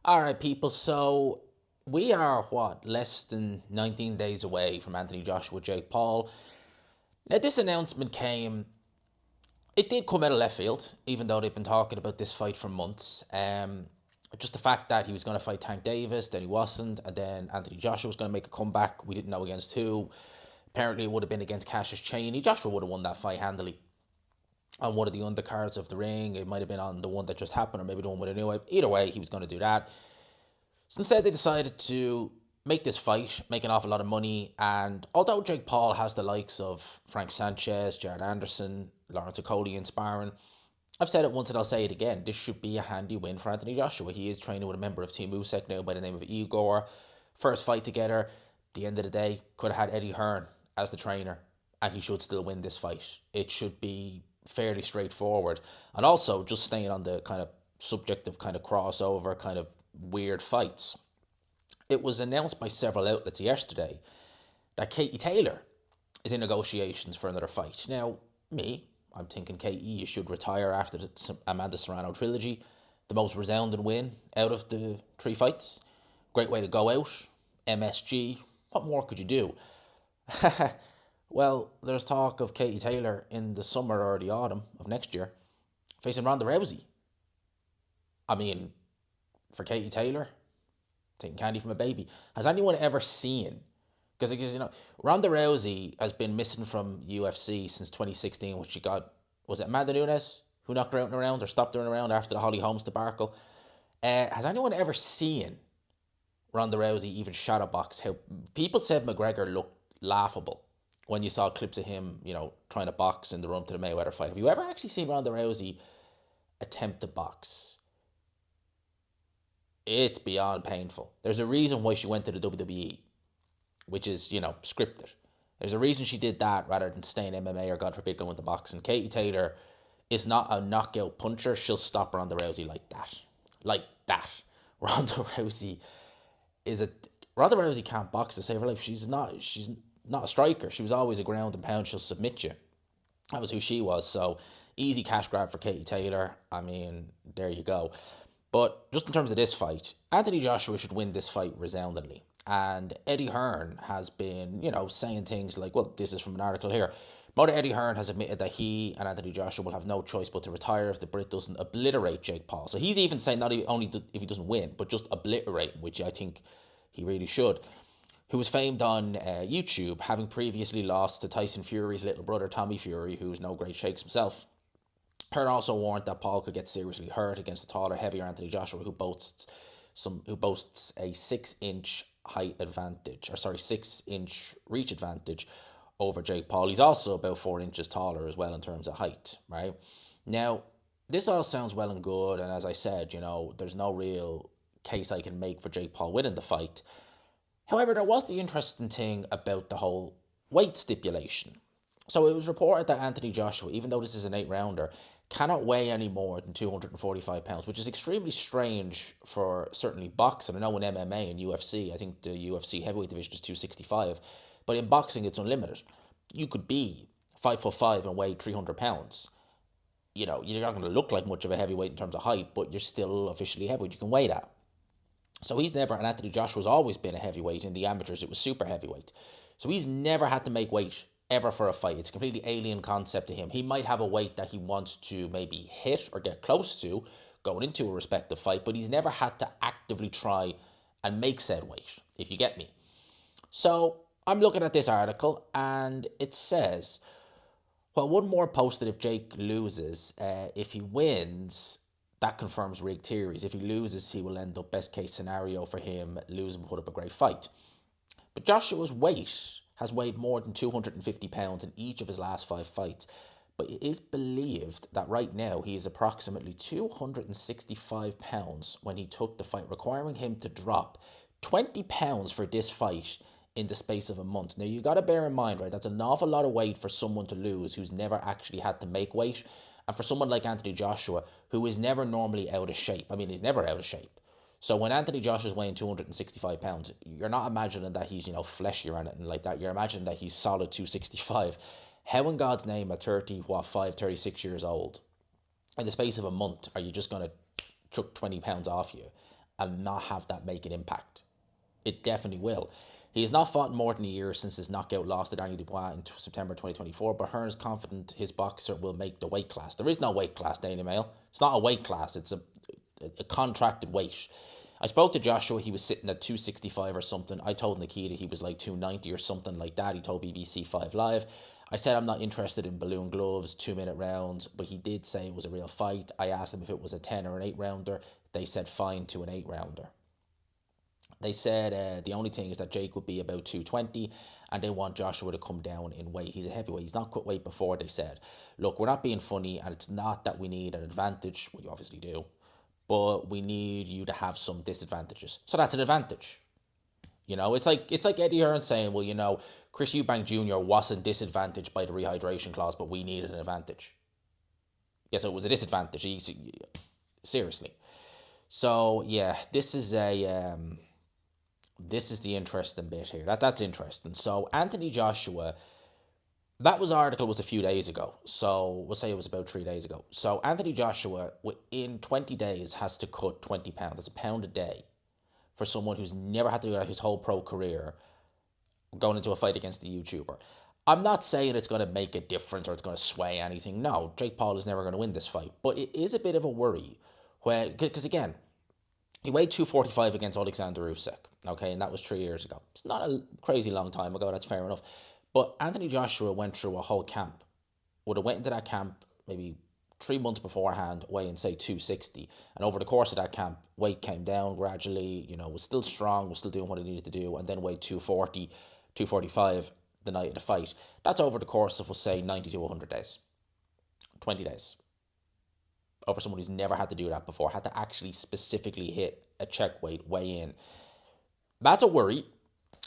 All right, people. So we are less than 19 days away from Anthony Joshua, Jake Paul. Now, this announcement came. It did come out of left field, even though they've been talking about this fight for months. Just the fact that he was going to fight Tank Davis, then he wasn't, and then Anthony Joshua was going to make a comeback. We didn't know against who. Apparently, it would have been against Cassius Chaney. Joshua would have won that fight handily on one of the undercards of the ring. It might have been on the one that just happened, or maybe the one with a new. Either way, he was going to do that. So instead, they decided to make this fight, make an awful lot of money. And although Jake Paul has the likes of Frank Sanchez, Jared Anderson, Lawrence Okoli in sparring, I've said it once and I'll say it again. This should be a handy win for Anthony Joshua. He is training with a member of Team Usyk now by the name of Igor. First fight together. At the end of the day, could have had Eddie Hearn as the trainer, and he should still win this fight. It should be fairly straightforward. And also, just staying on the kind of subject of kind of crossover, kind of weird fights, it was announced by several outlets yesterday that Katie Taylor is in negotiations for another fight. Now, I'm thinking Katie, you should retire after the Amanda Serrano trilogy. The most resounding win out of the three fights. Great way to go out. MSG. What more could you do? Well, there's talk of Katie Taylor in the summer or the autumn of next year facing Ronda Rousey. I mean, for Katie Taylor, taking candy from a baby. Has anyone ever seen? Because Ronda Rousey has been missing from UFC since 2016, which she got, was it Amanda Nunes who knocked her out in a round or stopped her in a round after the Holly Holmes debacle? Has anyone ever seen Ronda Rousey even shadow box? How people said McGregor looked laughable when you saw clips of him, trying to box in the run to the Mayweather fight. Have you ever actually seen Ronda Rousey attempt to box? It's beyond painful. There's a reason why she went to the WWE, which is, scripted. There's a reason she did that rather than stay in MMA or, God forbid, go into boxing. Katie Taylor is not a knockout puncher. She'll stop Ronda Rousey like that. Like that. Ronda Rousey Ronda Rousey can't box to save her life. She's not a striker. She was always a ground and pound. She'll submit you. That was who she was. So, easy cash grab for Katie Taylor. I mean, there you go. But just in terms of this fight, Anthony Joshua should win this fight resoundingly. And Eddie Hearn has been, saying things like, well, this is from an article here. Motor Eddie Hearn has admitted that he and Anthony Joshua will have no choice but to retire if the Brit doesn't obliterate Jake Paul. So he's even saying not only if he doesn't win, but just obliterate him, which I think he really should. Who was famed on YouTube, having previously lost to Tyson Fury's little brother, Tommy Fury, who's no great shakes himself. Hearn also warned that Paul could get seriously hurt against a taller, heavier Anthony Joshua who boasts a 6-inch height advantage, 6-inch reach advantage over Jake Paul. He's also about 4 inches taller as well in terms of height, right? Now, this all sounds well and good, and as I said, there's no real case I can make for Jake Paul winning the fight. However, there was the interesting thing about the whole weight stipulation. So it was reported that Anthony Joshua, even though this is an 8-rounder, cannot weigh any more than 245 pounds, which is extremely strange for certainly boxing. I know in MMA and UFC, I think the UFC heavyweight division is 265, but in boxing it's unlimited. You could be 5'5" and weigh 300 pounds. You're not going to look like much of a heavyweight in terms of height, but you're still officially heavyweight. You can weigh that. So he's never, and Anthony Joshua's always been a heavyweight. In the amateurs, it was super heavyweight. So he's never had to make weight ever for a fight. It's a completely alien concept to him. He might have a weight that he wants to maybe hit or get close to going into a respective fight, but he's never had to actively try and make said weight, if you get me. So I'm looking at this article and it says, well, one more posted if Jake loses. If he wins, that confirms rigged theories. If he loses, he will end up best case scenario for him, lose and put up a great fight. But Joshua's weight has weighed more than 250 pounds in each of his last 5 fights. But it is believed that right now he is approximately 265 pounds when he took the fight, requiring him to drop 20 pounds for this fight in the space of a month. Now, you got to bear in mind, right, that's an awful lot of weight for someone to lose who's never actually had to make weight. And for someone like Anthony Joshua, who is never normally out of shape. I mean, he's never out of shape. So when Anthony Joshua's weighing 265 pounds, you're not imagining that he's, fleshy or anything like that. You're imagining that he's solid 265. How in God's name at 36 years old, in the space of a month, are you just going to chuck 20 pounds off you and not have that make an impact. It definitely will. He has not fought in more than a year since his knockout loss to Daniel Dubois in September 2024, but Hearn is confident his boxer will make the weight class. There is no weight class, Daily Mail. It's not a weight class, it's a contracted weight. I spoke to Joshua, he was sitting at 265 or something. I told Nikita he was like 290 or something like that. He told BBC 5 Live. I said I'm not interested in balloon gloves, 2-minute rounds, but he did say it was a real fight. I asked him if it was a 10 or an 8 rounder. They said fine to an 8 rounder. They said the only thing is that Jake would be about 220 and they want Joshua to come down in weight. He's a heavyweight. He's not cut weight before, they said. Look, we're not being funny, and it's not that we need an advantage. Well, you obviously do. But we need you to have some disadvantages. So that's an advantage. You know, it's like Eddie Hearn saying, well, you know, Chris Eubank Jr. wasn't disadvantaged by the rehydration clause, but we needed an advantage. Yes, it was a disadvantage. Seriously. So yeah, this is the interesting bit here. That's interesting. So Anthony Joshua, that article was a few days ago. So we'll say it was about 3 days ago. So Anthony Joshua, within 20 days, has to cut 20 pounds. That's a pound a day for someone who's never had to do that his whole pro career, going into a fight against the YouTuber. I'm not saying it's going to make a difference or it's going to sway anything. No, Jake Paul is never going to win this fight. But it is a bit of a worry. Because again, he weighed 245 against Alexander Usyk, okay, and that was 3 years ago. It's not a crazy long time ago, that's fair enough. But Anthony Joshua went through a whole camp. Would have went into that camp maybe 3 months beforehand, weighing say 260, and over the course of that camp, weight came down gradually. You know, was still strong, was still doing what he needed to do, and then weighed 240, 245 the night of the fight. That's over the course of, we'll say, 90 to 100 days, 20 days. Over someone who's never had to do that before, had to actually specifically hit a check weight, weigh in. That's a worry.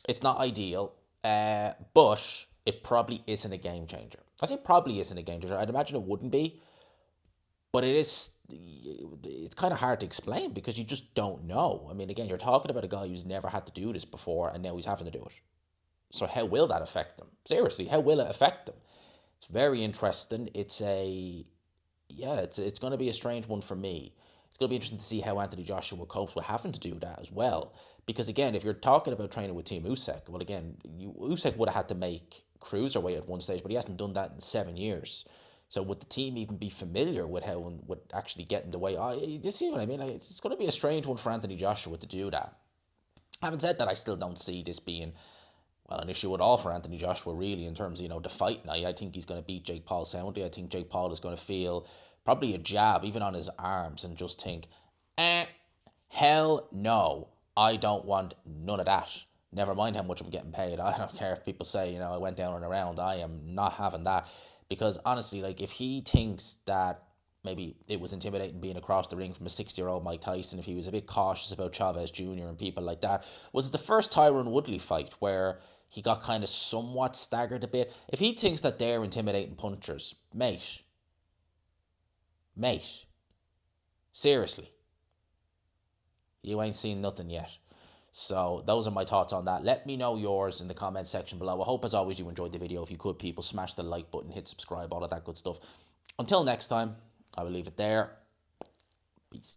It's not ideal, but it probably isn't a game changer. I say probably isn't a game changer. I'd imagine it wouldn't be, but it is. It's kind of hard to explain because you just don't know. I mean, again, you're talking about a guy who's never had to do this before, and now he's having to do it. So how will that affect him? Seriously, how will it affect him? It's very interesting. It's going to be a strange one for me. It's going to be interesting to see how Anthony Joshua copes with having to do that as well. Because again, if you're talking about training with Team Usyk, well, again, Usyk would have had to make cruiserweight at one stage, but he hasn't done that in 7 years. So would the team even be familiar with how and would actually get in the way? You see what I mean? It's going to be a strange one for Anthony Joshua to do that. Having said that, I still don't see this being, well, an issue at all for Anthony Joshua, really, in terms of, the fight night. I think he's going to beat Jake Paul soundly. I think Jake Paul is going to feel probably a jab even on his arms and just think, hell no, I don't want none of that. Never mind how much I'm getting paid. I don't care if people say, I went down and around. I am not having that. Because honestly, like, if he thinks that maybe it was intimidating being across the ring from a 60-year-old Mike Tyson, if he was a bit cautious about Chavez Jr. and people like that, was it the first Tyron Woodley fight where he got kind of somewhat staggered a bit? If he thinks that they're intimidating punchers, mate, seriously, you ain't seen nothing yet. So those are my thoughts on that. Let me know yours in the comment section below. I hope, as always, you enjoyed the video. If you could, people, smash the like button, hit subscribe, all of that good stuff. Until next time, I will leave it there. Peace.